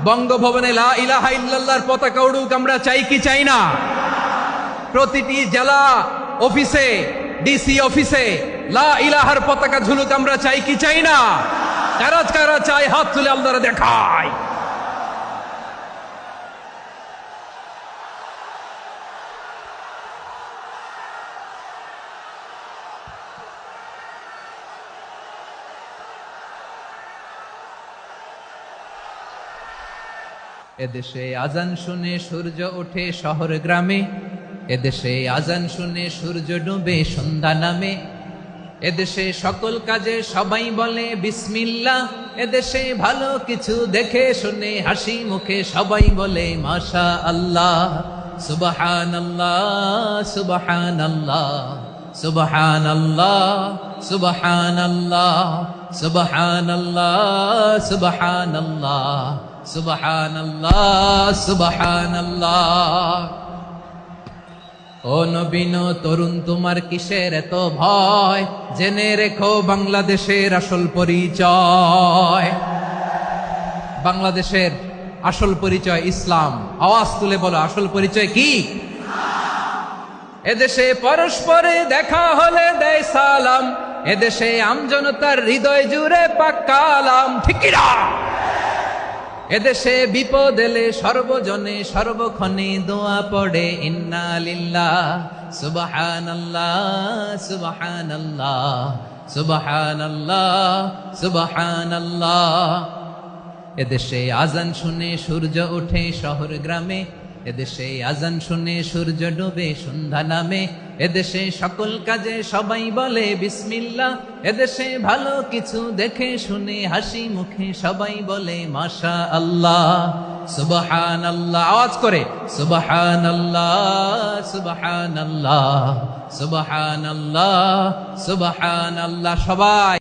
বঙ্গভবনে লা ইলাহা ইল্লাল্লাহর পতাকা উড়ুক, আমরা চাই কি চাই না? প্রতিটি জেলা অফিসে, ডিসি অফিসে লা ইলাহার পতাকা ঝুলুক, আমরা চাই কি চাই না? কারা কারা চাই হাত তুলে আল্লাহরে দেখায়। এদেশে আজান শুনে সূর্য ওঠে শহর গ্রামে, এদেশে আজান শুনে সূর্য ডুবে সন্ধ্যা নামে, এদেশে সকল কাজে সবাই বলে বিসমিল্লাহ, এদেশে ভালো কিছু দেখে শুনে হাসি মুখে সবাই বলে মাশা আল্লাহ। সুবহানাল্লাহ সুবহানাল্লাহ সুবহানাল্লাহ সুবহানাল্লাহ সুবহানাল্লাহ সুবহানাল্লাহ সুবহানাল্লাহ সুবহানাল্লাহ। ও নবীন তরুণ, তোমার কিসের এত ভয়? জেনে রেখো বাংলাদেশের আসল পরিচয়। বাংলাদেশের আসল পরিচয় ইসলাম। আওয়াজ তুলে বলো, আসল পরিচয় কি? এদেশে পরস্পরে দেখা হলে দেয় সালাম, এদেশে আমজনতার হৃদয় জুড়ে পাক্কা আলাম। ঠিক কি না? এদেশে বিপদ এলে সর্বজনে সর্বক্ষণে দোয়া পড়ে ইন্না লিল্লাহ সুবহানাল্লাহ সুবহানাল্লাহ সুবহানাল্লাহ সুবহানাল্লাহ। এদেশে আজান শুনে সূর্য ওঠে শহর গ্রামে, এদেশে আজান শুনে সূর্য ডুবে সন্ধ্যা নামে, এদেশে সকল কাজে সবাই বলে বিসমিল্লাহ, এদেশে ভালো কিছু দেখে শুনে হাসি মুখে সবাই বলে মাশা আল্লাহ। সুবহানাল্লাহ, আওয়াজ করে সুবহানাল্লাহ সুবহানাল্লাহ সুবহানাল্লাহ সুবহানাল্লাহ। সবাই